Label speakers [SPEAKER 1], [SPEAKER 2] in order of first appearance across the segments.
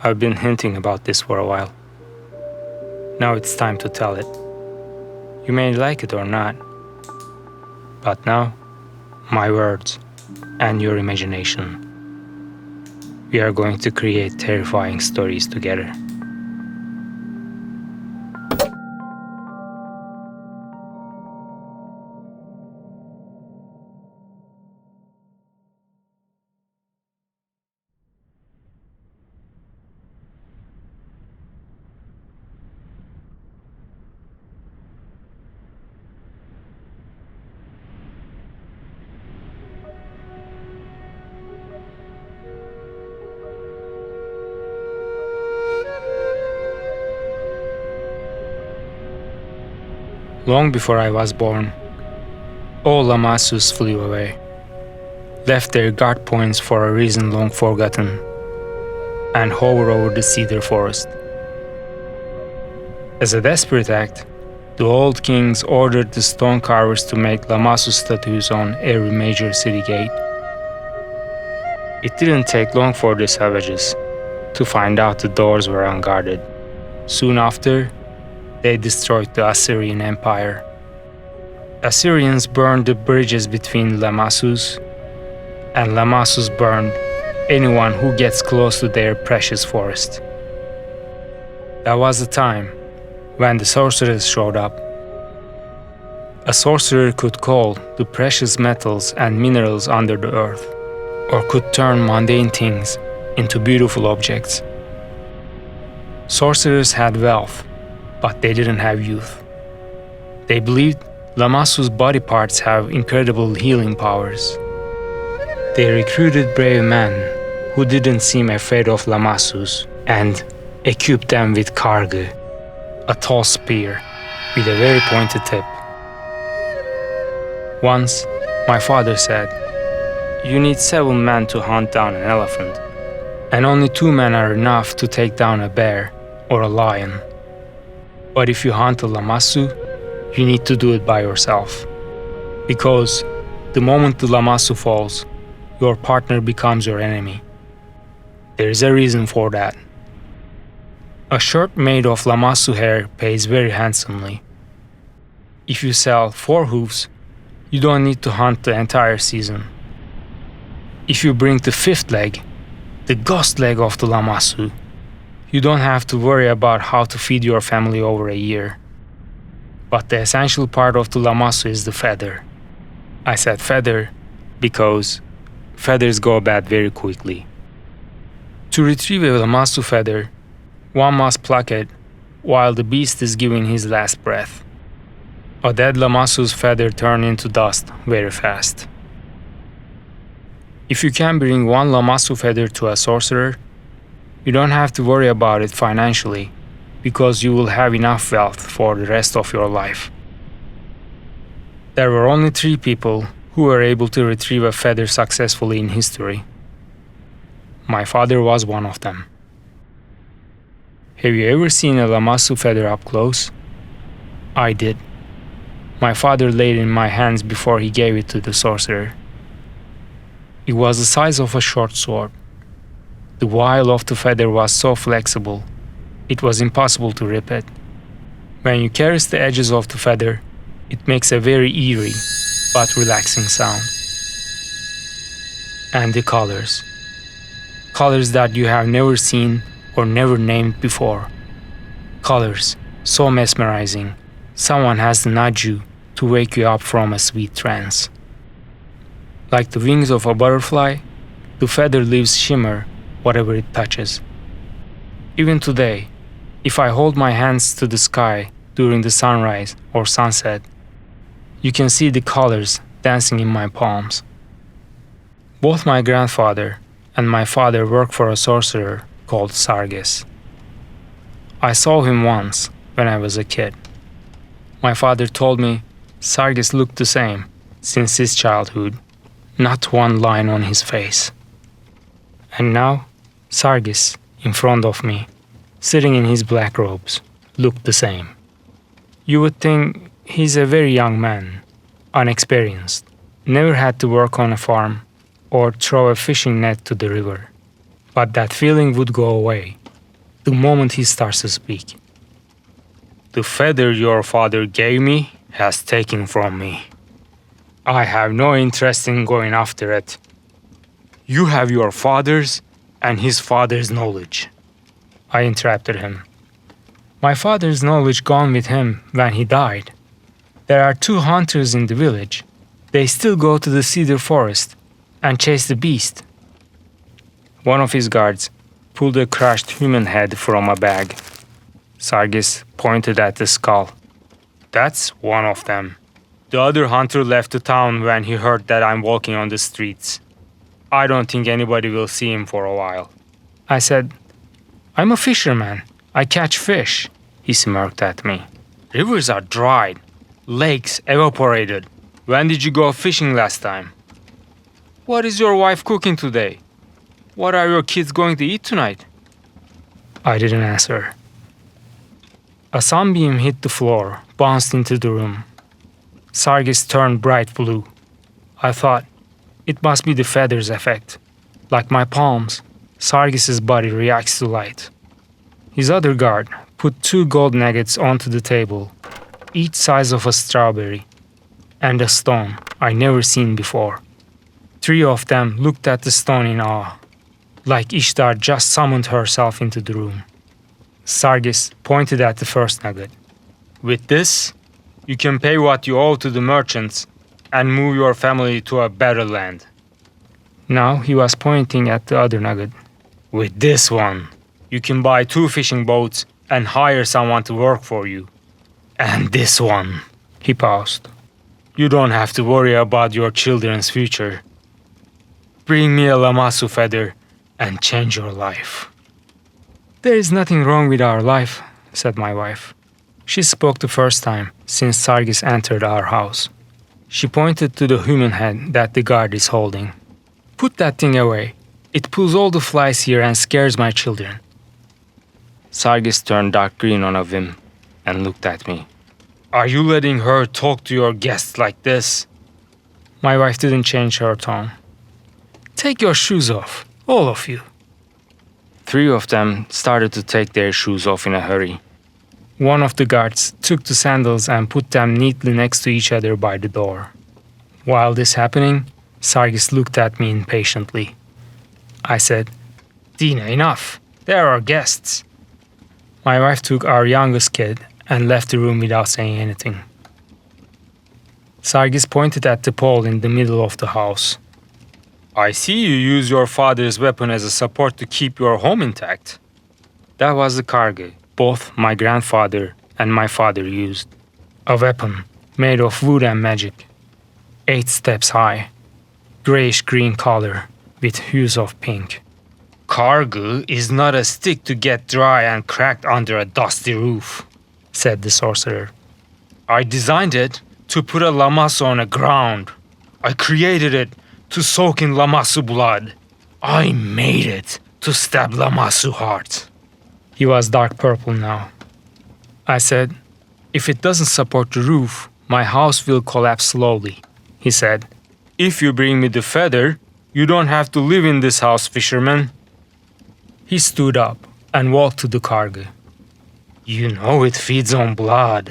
[SPEAKER 1] I've been hinting about this for a while. Now it's time to tell it. You may like it or not, but now, my words and your imagination. We are going to create terrifying stories together. Long before I was born, all Lamassus flew away, left their guard points for a reason long forgotten, and hovered over the cedar forest. As a desperate act, the old kings ordered the stone carvers to make Lamassu statues on every major city gate. It didn't take long for the savages to find out the doors were unguarded. Soon after, they destroyed the Assyrian Empire. Assyrians burned the bridges between Lamassus, and Lamassus burned anyone who gets close to their precious forest. That was the time when the sorcerers showed up. A sorcerer could call the precious metals and minerals under the earth, or could turn mundane things into beautiful objects. Sorcerers had wealth, but they didn't have youth. They believed Lamassu's body parts have incredible healing powers. They recruited brave men who didn't seem afraid of Lamassus and equipped them with kargı, a tall spear with a very pointed tip. Once, my father said, "You need 7 men to hunt down an elephant, and only 2 men are enough to take down a bear or a lion. But if you hunt a Lamassu, you need to do it by yourself. Because the moment the Lamassu falls, your partner becomes your enemy. There is a reason for that. A shirt made of Lamassu hair pays very handsomely. If you sell 4 hoofs, you don't need to hunt the entire season. If you bring the 5th leg, the ghost leg of the Lamassu, you don't have to worry about how to feed your family over a year. But the essential part of the Lamassu is the feather." I said feather because feathers go bad very quickly. To retrieve a Lamassu feather, one must pluck it while the beast is giving his last breath. A dead Lamassu's feather turns into dust very fast. If you can bring 1 Lamassu feather to a sorcerer, you don't have to worry about it financially because you will have enough wealth for the rest of your life. There were only 3 people who were able to retrieve a feather successfully in history. My father was one of them. Have you ever seen a Lamassu feather up close? I did. My father laid it in my hands before he gave it to the sorcerer. It was the size of a short sword. The wile of the feather was so flexible, it was impossible to rip it. When you caress the edges of the feather, it makes a very eerie but relaxing sound. And the colors. Colors that you have never seen or never named before. Colors so mesmerizing, someone has to nudge you to wake you up from a sweet trance. Like the wings of a butterfly, the feather leaves shimmer whatever it touches. Even today, if I hold my hands to the sky during the sunrise or sunset, you can see the colors dancing in my palms. Both my grandfather and my father worked for a sorcerer called Sargis. I saw him once when I was a kid. My father told me Sargis looked the same since his childhood, not one line on his face. And now, Sargis, in front of me, sitting in his black robes, looked the same. You would think he's a very young man, unexperienced, never had to work on a farm or throw a fishing net to the river. But that feeling would go away the moment he starts to speak. The feather your father gave me has taken from me. I have no interest in going after it. You have your father's and his father's knowledge. I interrupted him. My father's knowledge gone with him when he died. There are 2 hunters in the village. They still go to the cedar forest and chase the beast. One of his guards pulled a crushed human head from a bag. Sargis pointed at the skull. That's one of them. The other hunter left the town when he heard that I'm walking on the streets. I don't think anybody will see him for a while. I said, I'm a fisherman. I catch fish. He smirked at me. Rivers are dried. Lakes evaporated. When did you go fishing last time? What is your wife cooking today? What are your kids going to eat tonight? I didn't answer. A sunbeam hit the floor, bounced into the room. Sargis turned bright blue. I thought, it must be the feather's effect. Like my palms, Sargis's body reacts to light. His other guard put 2 gold nuggets onto the table, each size of a strawberry, and a stone I never seen before. 3 of them looked at the stone in awe, like Ishtar just summoned herself into the room. Sargis pointed at the first nugget. With this, you can pay what you owe to the merchants and move your family to a better land. Now he was pointing at the other nugget. With this one, you can buy 2 fishing boats and hire someone to work for you. And this one, he paused. You don't have to worry about your children's future. Bring me a Lamassu feather and change your life. There is nothing wrong with our life, said my wife. She spoke the first time since Sargis entered our house. She pointed to the human head that the guard is holding. Put that thing away. It pulls all the flies here and scares my children. Sargis turned dark green on a whim and looked at me. Are you letting her talk to your guests like this? My wife didn't change her tone. Take your shoes off, all of you. 3 of them started to take their shoes off in a hurry. One of the guards took the sandals and put them neatly next to each other by the door. While this happening, Sargis looked at me impatiently. I said, Dina, enough. There are guests. My wife took our youngest kid and left the room without saying anything. Sargis pointed at the pole in the middle of the house. I see you use your father's weapon as a support to keep your home intact. That was the karga both my grandfather and my father used. A weapon made of wood and magic. 8 steps high, grayish-green color with hues of pink. Karga is not a stick to get dry and cracked under a dusty roof, said the sorcerer. I designed it to put a Lamassu on the ground. I created it to soak in Lamassu blood. I made it to stab Lamassu heart. He was dark purple now. I said, if it doesn't support the roof, my house will collapse slowly. He said, if you bring me the feather, you don't have to live in this house, fisherman. He stood up and walked to the karga. You know it feeds on blood.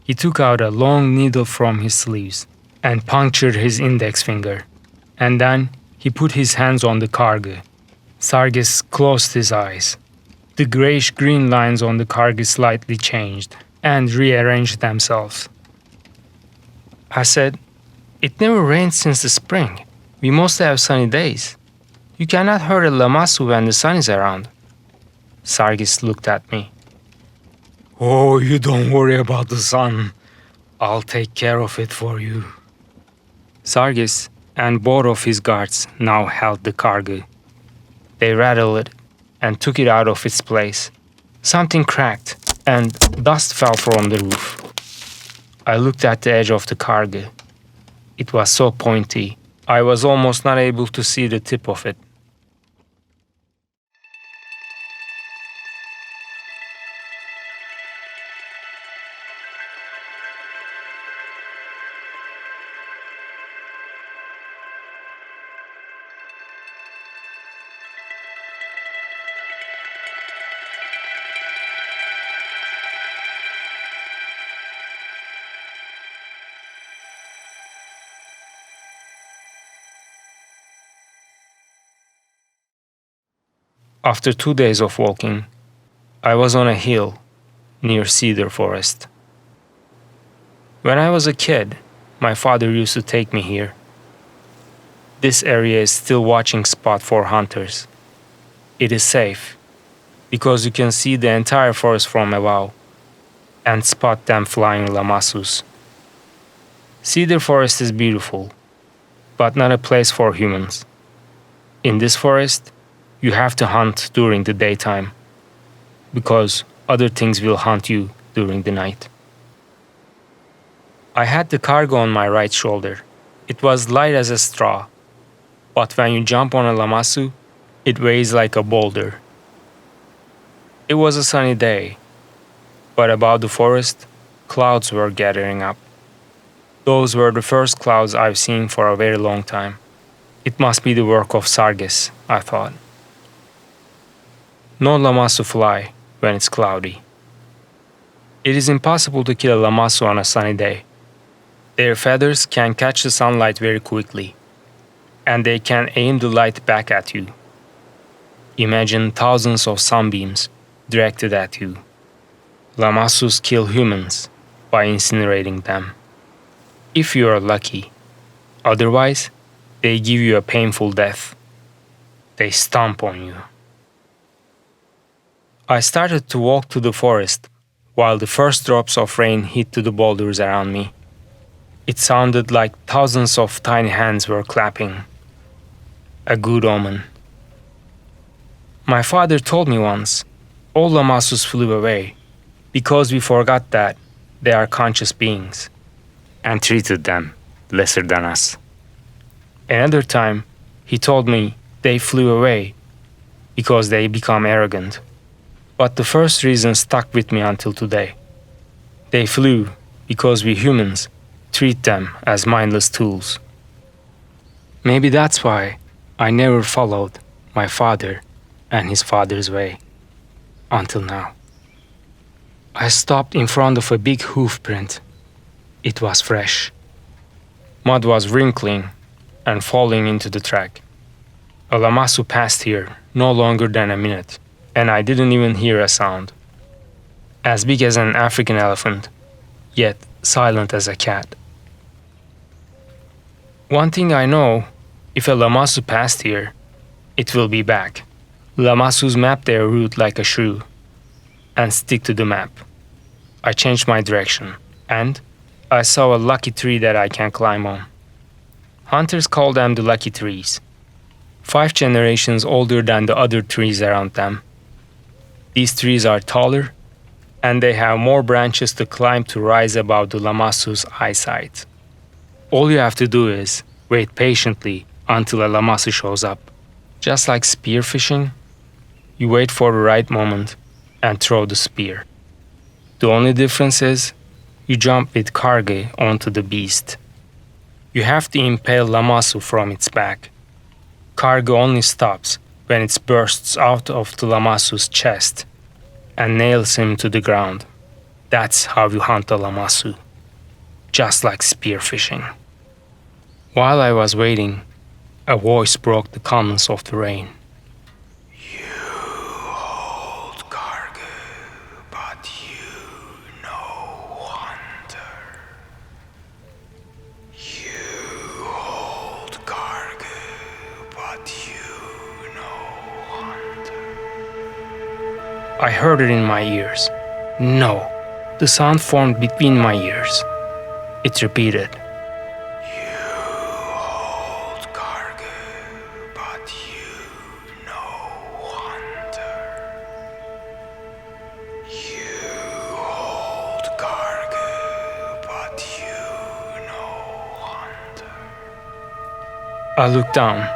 [SPEAKER 1] He took out a long needle from his sleeves and punctured his index finger. And then he put his hands on the karga. Sargis closed his eyes. The grayish-green lines on the karga slightly changed and rearranged themselves. I said, it never rained since the spring. We must have sunny days. You cannot hurt a Lamassu when the sun is around. Sargis looked at me. Oh, you don't worry about the sun. I'll take care of it for you. Sargis and both of his guards now held the karga. They rattled it and took it out of its place. Something cracked and dust fell from the roof. I looked at the edge of the karga. It was so pointy, I was almost not able to see the tip of it. After 2 days of walking, I was on a hill near cedar forest. When I was a kid, my father used to take me here. This area is still watching spot for hunters. It is safe because you can see the entire forest from above and spot them flying lamassus. Cedar forest is beautiful, but not a place for humans. In this forest, you have to hunt during the daytime because other things will hunt you during the night. I had the cargo on my right shoulder. It was light as a straw, but when you jump on a lamassu, it weighs like a boulder. It was a sunny day, but above the forest, clouds were gathering up. Those were the first clouds I've seen for a very long time. It must be the work of Sargis, I thought. No lamassu fly when it's cloudy. It is impossible to kill a lamassu on a sunny day. Their feathers can catch the sunlight very quickly, and they can aim the light back at you. Imagine thousands of sunbeams directed at you. Lamassus kill humans by incinerating them. If you are lucky. Otherwise, they give you a painful death. They stomp on you. I started to walk to the forest while the first drops of rain hit to the boulders around me. It sounded like thousands of tiny hands were clapping. A good omen. My father told me once, all lamassus flew away because we forgot that they are conscious beings and treated them lesser than us. Another time, he told me they flew away because they become arrogant. But the first reason stuck with me until today. They flew because we humans treat them as mindless tools. Maybe that's why I never followed my father and his father's way until now. I stopped in front of a big hoof print. It was fresh. Mud was wrinkling and falling into the track. A lamassu passed here no longer than a minute, and I didn't even hear a sound. As big as an African elephant, yet silent as a cat. One thing I know, if a lamassu passed here, it will be back. Lamassus map their route like a shrew and stick to the map. I changed my direction, and I saw a lucky tree that I can climb on. Hunters call them the lucky trees, 5 generations older than the other trees around them. These trees are taller, and they have more branches to climb to rise above the lamassu's eyesight. All you have to do is wait patiently until a lamassu shows up. Just like spearfishing, you wait for the right moment and throw the spear. The only difference is you jump with karge onto the beast. You have to impale lamassu from its back. Karge only stops when it bursts out of the lamassu's chest and nails him to the ground. That's how you hunt a lamassu, just like spearfishing. While I was waiting, a voice broke the calmness of the rain.
[SPEAKER 2] You hold karge, but you know hunter. You hold karge, but you know hunter.
[SPEAKER 1] I heard it in my ears. No, the sound formed between my ears. It repeated. I looked down,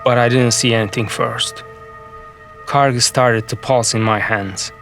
[SPEAKER 1] but I didn't see anything first. Karge started to pulse in my hands.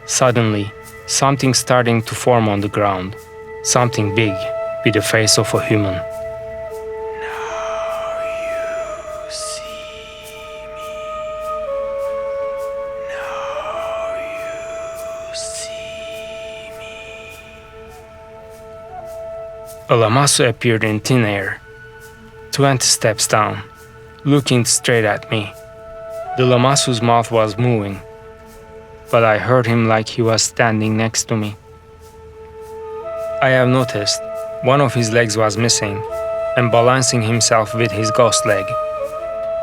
[SPEAKER 1] Suddenly, something starting to form on the ground. Something big, with the face of a human.
[SPEAKER 2] Now you see me. Now you see me.
[SPEAKER 1] A lamassu appeared in thin air, 20 steps down, looking straight at me. The Lamassu's mouth was moving, but I heard him like he was standing next to me. I have noticed one of his legs was missing and balancing himself with his ghost leg,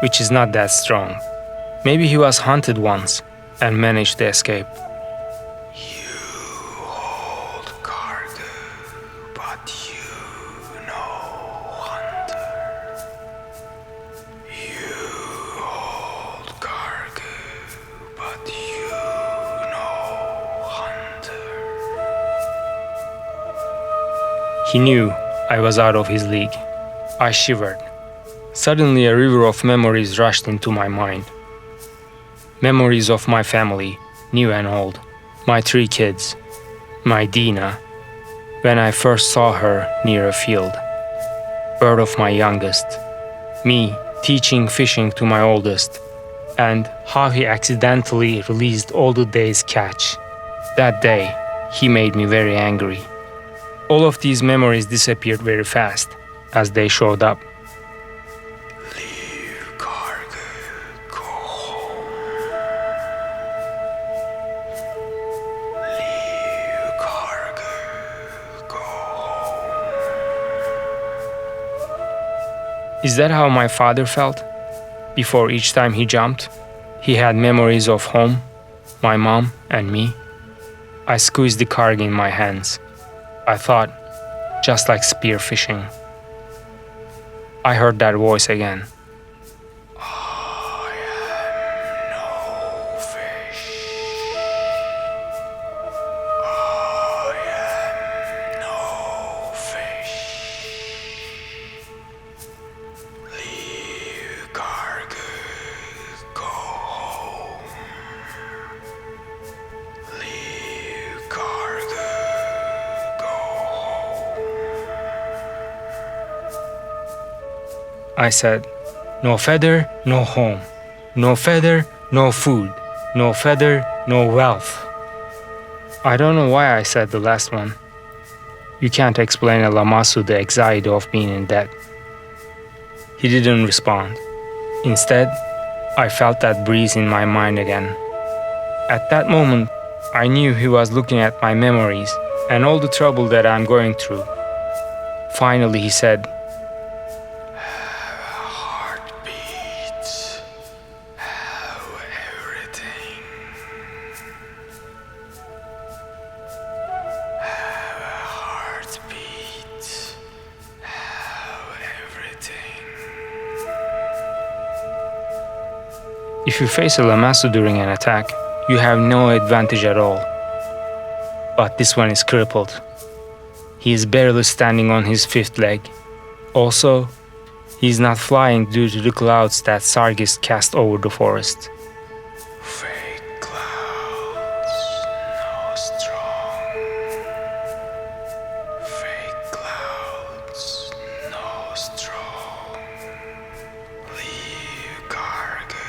[SPEAKER 1] which is not that strong. Maybe he was hunted once and managed to escape.
[SPEAKER 2] You hold cargo, but you know hunter. You hold cargo, but you know hunter.
[SPEAKER 1] He knew I was out of his league. I shivered. Suddenly a river of memories rushed into my mind. Memories of my family, new and old. My 3 kids. My Dina, when I first saw her near a field. Bird of my youngest. Me teaching fishing to my oldest. And how he accidentally released all the day's catch. That day, he made me very angry. All of these memories disappeared very fast as they showed up.
[SPEAKER 2] Leave cargo, go home. Leave cargo, go home.
[SPEAKER 1] Is that how my father felt? Before each time he jumped, he had memories of home, my mom, and me. I squeezed the cargo in my hands. I thought, just like spear fishing. I heard that voice again.
[SPEAKER 2] I am no fish. I am no fish. Leave cargo, go home. Leave cargo, go home.
[SPEAKER 1] I said, no feather, no home. No feather, no food. No feather, no wealth. I don't know why I said the last one. You can't explain a Lamassu the anxiety of being in debt. He didn't respond. Instead, I felt that breeze in my mind again. At that moment, I knew he was looking at my memories and all the trouble that I'm going through. Finally, he said,
[SPEAKER 2] Heartbeat. How everything. Have a heartbeat. How everything.
[SPEAKER 1] if you face a Lamassu during an attack, you have no advantage at all. But this one is crippled. He is barely standing on his 5th leg. Also, he is not flying due to the clouds that Sargis cast over the forest.
[SPEAKER 2] Fake clouds, no strong. Fake clouds, no strong. Leave cargo,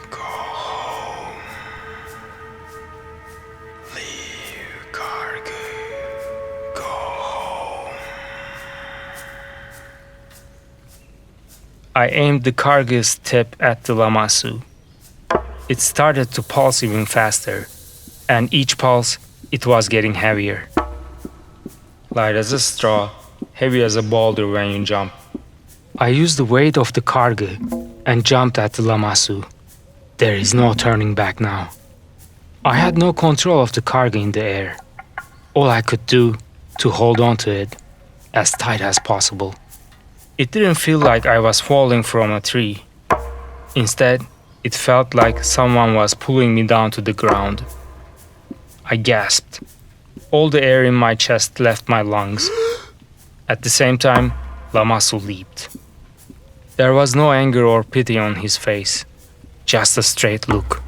[SPEAKER 2] go home. Leave cargo, go home.
[SPEAKER 1] I aimed the Kargil's tip at the Lamassu. It started to pulse even faster, and each pulse, it was getting heavier. Light as a straw, heavy as a boulder when you jump. I used the weight of the Kargil and jumped at the Lamassu. There is no turning back now. I had no control of the Kargil in the air. All I could do to hold on to it as tight as possible. It didn't feel like I was falling from a tree. Instead, it felt like someone was pulling me down to the ground. I gasped. All the air in my chest left my lungs. At the same time, Lamassu leaped. There was no anger or pity on his face, just a straight look.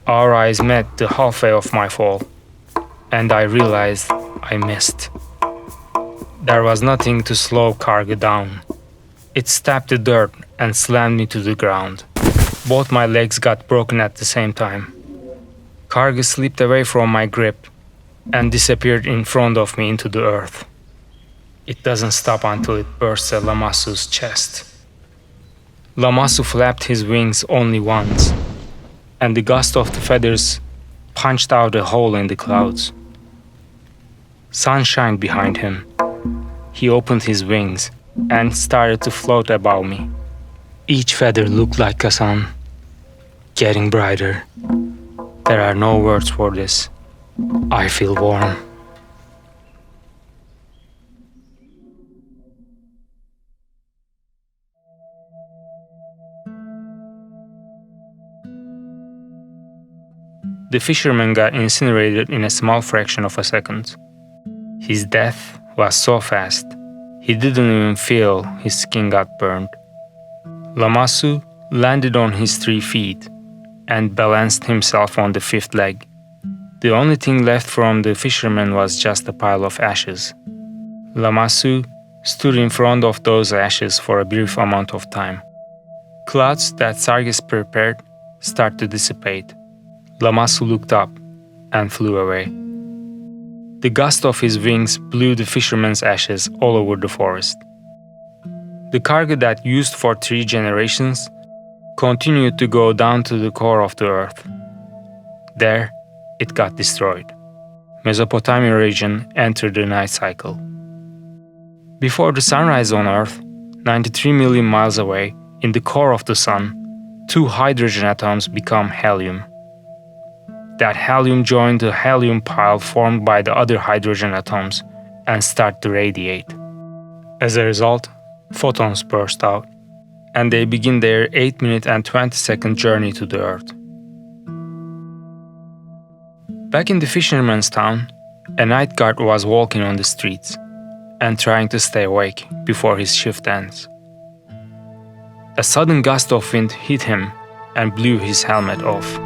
[SPEAKER 1] Our eyes met the halfway of my fall, and I realized I missed. There was nothing to slow Kargil down. It stabbed the dirt and slammed me to the ground. Both my legs got broken at the same time. Kargil slipped away from my grip and disappeared in front of me into the earth. It doesn't stop until it bursts a Lamassu's chest. Lamassu flapped his wings only once, and the gust of the feathers punched out a hole in the clouds. Sun shined behind him. He opened his wings and started to float above me. Each feather looked like a sun, getting brighter. There are no words for this. I feel warm. The fisherman got incinerated in a small fraction of a second. His death was so fast, he didn't even feel his skin got burned. Lamassu landed on his 3 feet and balanced himself on the 5th leg. The only thing left from the fisherman was just a pile of ashes. Lamassu stood in front of those ashes for a brief amount of time. Clouds that Sargis prepared started to dissipate. Lamassu looked up and flew away. The gust of his wings blew the fisherman's ashes all over the forest. The cargo that used for 3 generations continued to go down to the core of the earth. There, it got destroyed. Mesopotamia region entered the night cycle. Before the sunrise on Earth, 93 million miles away, in the core of the sun, 2 hydrogen atoms become helium. That helium joined the helium pile formed by the other hydrogen atoms and start to radiate. As a result, photons burst out, and they begin their 8-minute and 20-second journey to the Earth. Back in the fisherman's town, a night guard was walking on the streets and trying to stay awake before his shift ends. A sudden gust of wind hit him and blew his helmet off.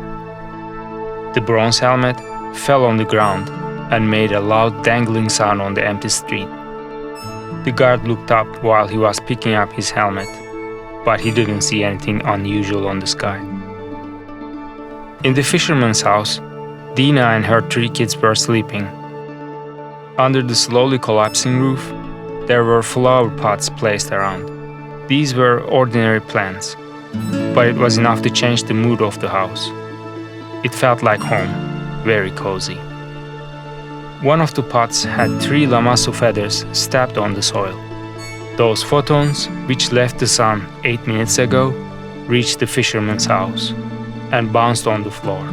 [SPEAKER 1] The bronze helmet fell on the ground and made a loud dangling sound on the empty street. The guard looked up while he was picking up his helmet, but he didn't see anything unusual on the sky. In the fisherman's house, Dina and her 3 kids were sleeping. Under the slowly collapsing roof, there were flower pots placed around. These were ordinary plants, but it was enough to change the mood of the house. It felt like home, very cozy. One of the pots had 3 Lamassu feathers stabbed on the soil. Those photons, which left the sun 8 minutes ago, reached the fisherman's house and bounced on the floor.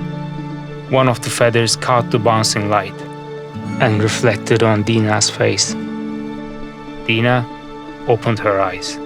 [SPEAKER 1] One of the feathers caught the bouncing light and reflected on Dina's face. Dina opened her eyes.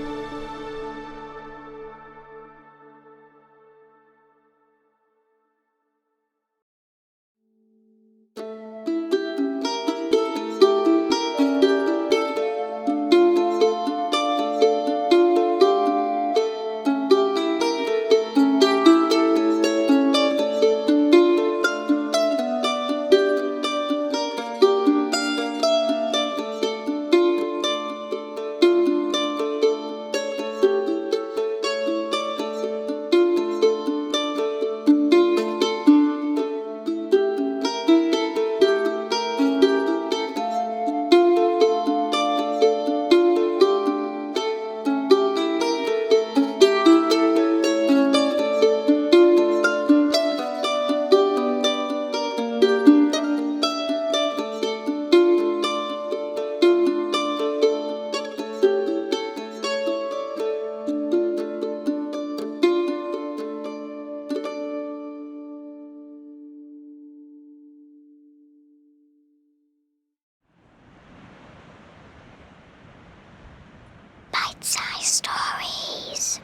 [SPEAKER 3] Bite-sized stories.